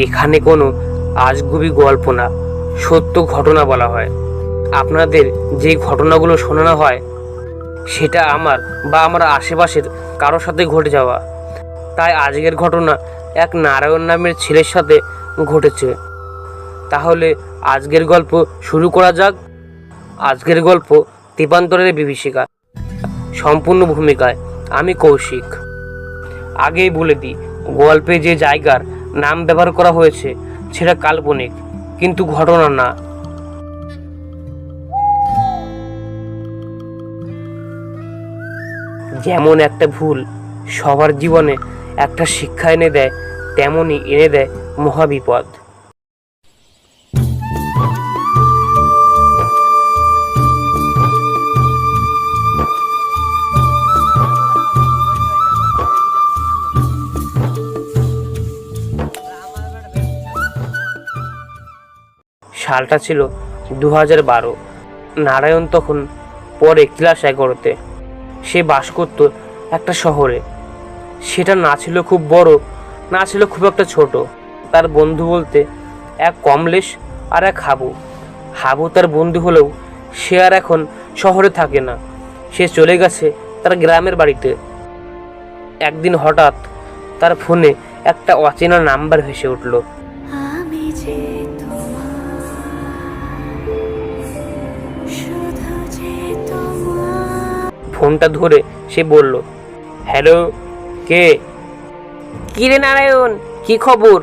এখানে কোনো আজগুবি গল্প না, সত্য ঘটনা বলা হয়। আপনাদের যে ঘটনাগুলো শোনানো হয় সেটা আমার বা আমার আশেপাশের কারোর সাথে ঘটে যাওয়া। তাই আজকের ঘটনা এক নারায়ণ নামের ছেলের সাথে ঘটেছে। তাহলে আজকের গল্প শুরু করা যাক। আজকের গল্প তেপান্তরের বিভীষিকা। সম্পূর্ণ ভূমিকায় আমি কৌশিক। আগেই বলে দিই, গল্পে যে জায়গার নাম ব্যবহার করা হয়েছে সেটা কাল্পনিক, কিন্তু ঘটনা না। যেমন একটা ভুল সবার জীবনে একটা শিক্ষা এনে দেয়, তেমনই এনে দেয় মহাবিপদ। সালটা ছিল 2012। নারায়ণ তখন পরে ক্লাস 11তে। সে বাস করত একটা শহরে। সেটা না ছিল খুব বড়, না ছিল খুব একটা ছোট। তার বন্ধু বলতে এক কমলেশ আর এক হাবু। হাবু তার বন্ধু হলেও সে আর এখন শহরে থাকে না, সে চলে গেছে তার গ্রামের বাড়িতে। একদিন হঠাৎ তার ফোনে একটা অচেনা নাম্বার ভেসে উঠল। ফোনটা ধরে সে বলল, হ্যালো, কে? কি রে নারায়ণ, কি খবর?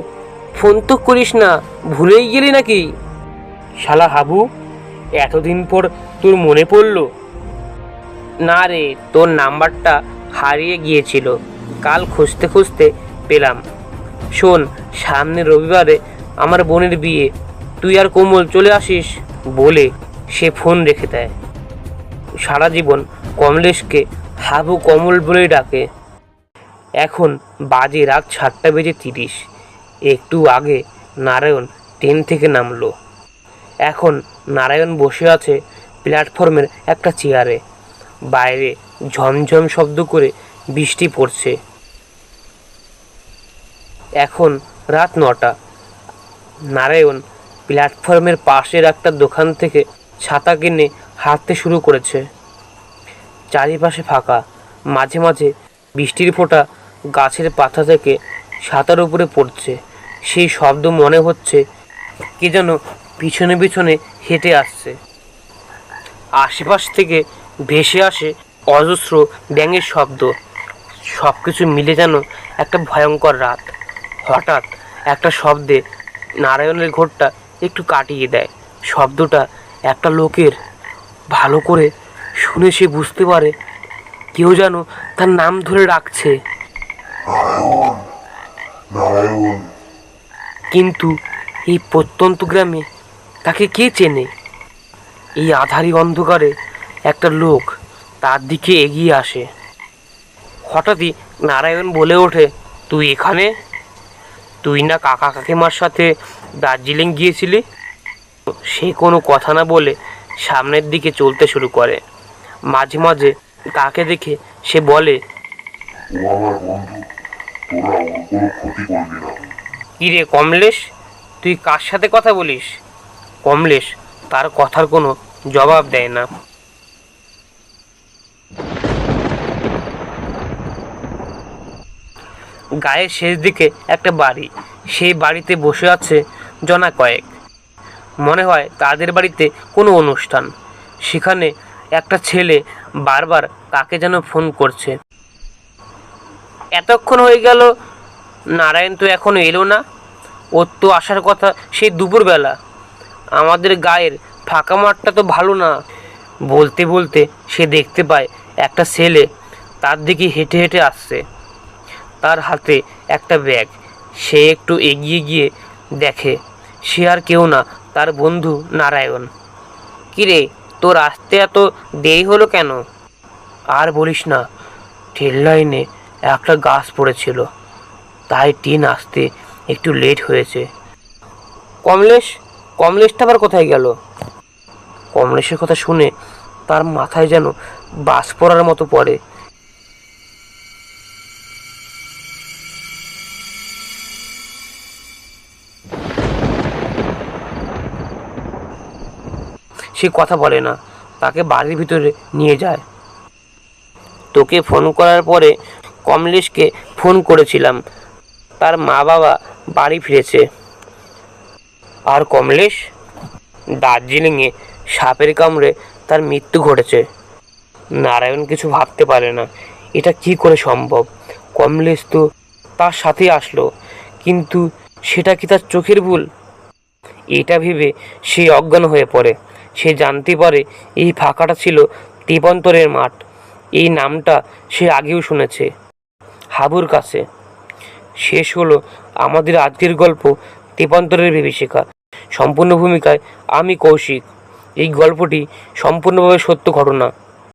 ফোন তো করিস না, ভুলেই গেলি নাকি? শালা হাবু, এতদিন পর তোর মনে পড়লো? না রে, তোর নাম্বারটা হারিয়ে গিয়েছিল, কাল খুঁজতে খুঁজতে পেলাম। শোন, সামনে রবিবারে আমার বোনের বিয়ে, তুই আর কোমল চলে আসিস। বলে সে ফোন রেখে দেয়। সারা জীবন কমলেশকে হাবু কমল বলেই ডাকে। এখন বাজে রাত 7:30। একটু আগে নারায়ণ ট্রেন থেকে নামলো। এখন নারায়ণ বসে আছে প্ল্যাটফর্মের একটা চেয়ারে। বাইরে ঝমঝম শব্দ করে বৃষ্টি পড়ছে। এখন রাত 9টা। নারায়ণ প্ল্যাটফর্মের পাশের একটা দোকান থেকে ছাতা কিনে হাঁটতে শুরু করেছে। চারিপাশে ফাঁকা, মাঝে মাঝে বৃষ্টির ফোঁটা গাছের পাতা থেকে ছাতার উপরে পড়ছে। সেই শব্দ মনে হচ্ছে কে যেন পিছনে পিছনে হেঁটে আসছে। আশেপাশ থেকে ভেসে আসে অজস্র ব্যাঙের শব্দ। সব কিছু মিলে যেন একটা ভয়ঙ্কর রাত। হঠাৎ একটা শব্দে নারায়ণের ঘোরটা একটু কাটিয়ে দেয়। শব্দটা একটা লোকের। ভালো করে শুনে সে বুঝতে পারে কেউ যেন তার নাম ধরে ডাকছে, কিন্তু এই প্রত্যন্ত গ্রামে তাকে কে চেনে? এই আঁধারি অন্ধকারে একটা লোক তার দিকে এগিয়ে আসে। হঠাৎই নারায়ণ বলে ওঠে, তুই এখানে? তুই না কাকা কাকিমার সাথে দার্জিলিং গিয়েছিলি? সে কোনো কথা না বলে সামনের দিকে চলতে শুরু করে। মাঝে মাঝে তাকে দেখে সে বলে, কিরে কমলেশ, তুই কার সাথে কথা বলিস? কমলেশ তার কথার কোনো জবাব দেয় না। গায়ের শেষ দিকে একটা বাড়ি। সেই বাড়িতে বসে আছে জনা কয়েক। মনে হয় তাদের বাড়িতে কোনো অনুষ্ঠান। সেখানে একটা ছেলে বারবার কাকে যেন ফোন করছে। এতক্ষণ হয়ে গেল, নারায়ণ তো এখনো এলো না। ওর তো আসার কথা সেই দুপুরবেলা। আমাদের গায়ের ফাঁকা মাঠটা তো ভালো না। বলতে বলতে সে দেখতে পায় একটা ছেলে তার দিকে হেঁটে হেঁটে আসছে। তার হাতে একটা ব্যাগ। সে একটু এগিয়ে গিয়ে দেখে সে আর কেউ না, তার বন্ধু নারায়ণ। কিরে, তোর আসতে এত দেরি হলো কেন? আর বলিস না, ট্রেন লাইনে একটা গাছ পড়েছিল, তাই ট্রেন আসতে একটু লেট হয়েছে। কমলেশটা আবার কোথায় গেল? কমলেশের কথা শুনে তার মাথায় যেন বাজ পড়ার মতো পড়ে। সে কথা বলে না, তাকে বাড়ির ভিতরে নিয়ে যায়। তোকে ফোন করার পরে কমলেশকে ফোন করেছিলাম, তার মা বাবা বাড়ি ফিরেছে। আর কমলেশ? দার্জিলিংয়ে সাপের কামড়ে তার মৃত্যু ঘটেছে। নারায়ণ কিছু ভাবতে পারে না, এটা কি করে সম্ভব। কমলেশ তো তার সাথেই আসলো, কিন্তু সেটা কি তার চোখের ভুল? এটা ভেবে সে অজ্ঞান হয়ে পড়ে। সে জানতে পারে এই ফাঁকাটা ছিল তেপান্তরের মাঠ। এই নামটা সে আগেও শুনেছে হাবুর কাছে। শেষ হলো আমাদের আজকের গল্প, তেপান্তরের বিভীষিকা। সম্পূর্ণ ভূমিকায় আমি কৌশিক। এই গল্পটি সম্পূর্ণভাবে সত্য ঘটনা।